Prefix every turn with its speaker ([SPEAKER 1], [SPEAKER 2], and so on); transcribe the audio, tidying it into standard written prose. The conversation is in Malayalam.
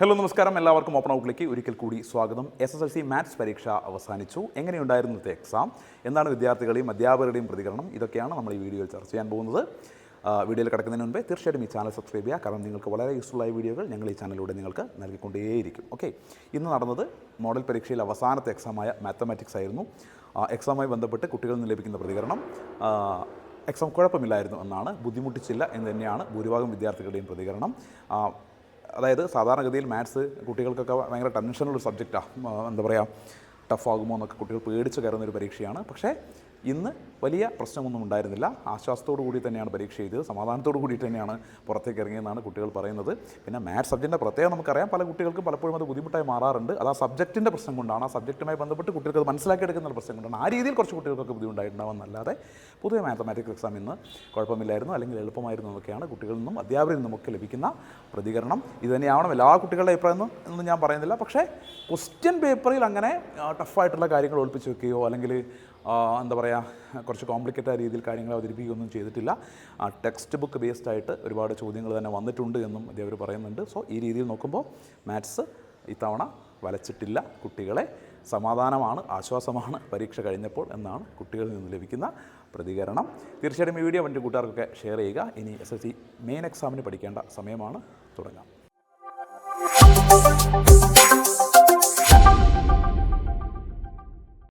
[SPEAKER 1] ഹലോ നമസ്കാരം, എല്ലാവർക്കും ഓപ്പൺ ഔട്ട്ലേക്ക് ഒരിക്കൽ കൂടി സ്വാഗതം. SSLC മാത്സ് പരീക്ഷ അവസാനിച്ചു. എങ്ങനെയുണ്ടായിരുന്നു എക്സാം? എന്താണ് വിദ്യാർത്ഥികളുടെയും അധ്യാപകരുടെയും പ്രതികരണം? ഇതൊക്കെയാണ് നമ്മൾ ഈ വീഡിയോയിൽ ചർച്ച ചെയ്യാൻ പോകുന്നത്. വീഡിയോയിൽ കിടക്കുന്നതിന് മുൻപേ തീർച്ചയായിട്ടും ഈ ചാനൽ സബ്സ്ക്രൈബ് ചെയ്യുക. കാരണം നിങ്ങൾക്ക് വളരെ യൂസ്ഫുള്ളായ വീഡിയോകൾ ഞങ്ങൾ ഈ ചാനലിലൂടെ നിങ്ങൾക്ക് നൽകിക്കൊണ്ടേയിരിക്കും. ഓക്കെ, ഇന്ന് നടന്നത് മോഡൽ പരീക്ഷയിൽ അവസാനത്തെ എക്സാമായ മാത്തമാറ്റിക്സ് ആയിരുന്നു. എക്സാമുമായി ബന്ധപ്പെട്ട് കുട്ടികളിൽ നിന്ന് ലഭിക്കുന്ന പ്രതികരണം എക്സാം കുഴപ്പമില്ലായിരുന്നു എന്നാണ്, ബുദ്ധിമുട്ടിച്ചില്ല എന്ന് തന്നെയാണ് ഭൂരിഭാഗം വിദ്യാർത്ഥികളുടെയും പ്രതികരണം. അതായത് സാധാരണഗതിയിൽ മാത്സ് കുട്ടികൾക്കൊക്കെ ഭയങ്കര ടെൻഷനുള്ള സബ്ജക്റ്റാണ്. എന്താ പറയുക, ടഫാകുമോ എന്നൊക്കെ കുട്ടികൾ പേടിച്ച് കയറുന്നൊരു പരീക്ഷയാണ്. പക്ഷേ ഇന്ന് വലിയ പ്രശ്നമൊന്നും ഉണ്ടായിരുന്നില്ല. ആശ്വാസത്തോടു കൂടി തന്നെയാണ് പരീക്ഷ ചെയ്തത്, സമാധാനത്തോടു കൂടി തന്നെയാണ് പുറത്തേക്ക് ഇറങ്ങിയെന്നാണ് കുട്ടികൾ പറയുന്നത്. പിന്നെ മാത്സ് സബ്ജക്റ്റിൻ്റെ പ്രത്യേകം നമുക്കറിയാം, പല കുട്ടികൾക്കും പലപ്പോഴും അത് ബുദ്ധിമുട്ടായി മാറാറുണ്ട്. അത് ആ സബ്ജക്റ്റിൻ്റെ പ്രശ്നം കൊണ്ടാണ്, ആ സബ്ജക്റ്റുമായി ബന്ധപ്പെട്ട് കുട്ടികൾക്ക് അത് മനസ്സിലാക്കിയെടുക്കുന്ന പ്രശ്നം കൊണ്ടാണ്. ആ രീതിയിൽ കുറച്ച് കുട്ടികൾക്കൊക്കെ ബുദ്ധിമുട്ടായിട്ടുണ്ടാവുമെന്നല്ലാതെ പൊതുവെ മാത്തമാറ്റിക്സ് എക്സാം ഇന്ന് കുഴപ്പമില്ലായിരുന്നു, അല്ലെങ്കിൽ എളുപ്പമായിരുന്നു എന്നൊക്കെയാണ് കുട്ടികളിൽ നിന്നും അധ്യാപകരിൽ നിന്നുമൊക്കെ ലഭിക്കുന്ന പ്രതികരണം. ഇത് തന്നെയാവണം എല്ലാ കുട്ടികളുടെ അഭിപ്രായം എന്നൊന്നും ഞാൻ പറയുന്നില്ല. പക്ഷേ ക്വസ്റ്റ്യൻ പേപ്പറിൽ അങ്ങനെ ടഫായിട്ടുള്ള കാര്യങ്ങൾ ഒളിപ്പിച്ച് വെക്കുകയോ അല്ലെങ്കിൽ എന്താ പറയുക കുറച്ച് കോംപ്ലിക്കേറ്റഡ് രീതിയിൽ കാര്യങ്ങൾ അവതരിപ്പിക്കുകയൊന്നും ചെയ്തിട്ടില്ല. ടെക്സ്റ്റ് ബുക്ക് ബേസ്ഡ് ആയിട്ട് ഒരുപാട് ചോദ്യങ്ങൾ തന്നെ വന്നിട്ടുണ്ട് എന്നും അധ്യാപകർ പറയുന്നുണ്ട്. സോ ഈ രീതിയിൽ നോക്കുമ്പോൾ മാത്സ് ഇത്തവണ വലച്ചിട്ടില്ല കുട്ടികളെ. സമാധാനമാണ്, ആശ്വാസമാണ് പരീക്ഷ കഴിഞ്ഞപ്പോൾ എന്നാണ് കുട്ടികളിൽ നിന്ന് ലഭിക്കുന്ന പ്രതികരണം. തീർച്ചയായിട്ടും ഈ വീഡിയോ എൻ്റെ കൂട്ടുകാർക്കൊക്കെ ഷെയർ ചെയ്യുക. ഇനി SSLC മെയിൻ എക്സാമിന് പഠിക്കേണ്ട സമയമാണ്. തുടങ്ങാം.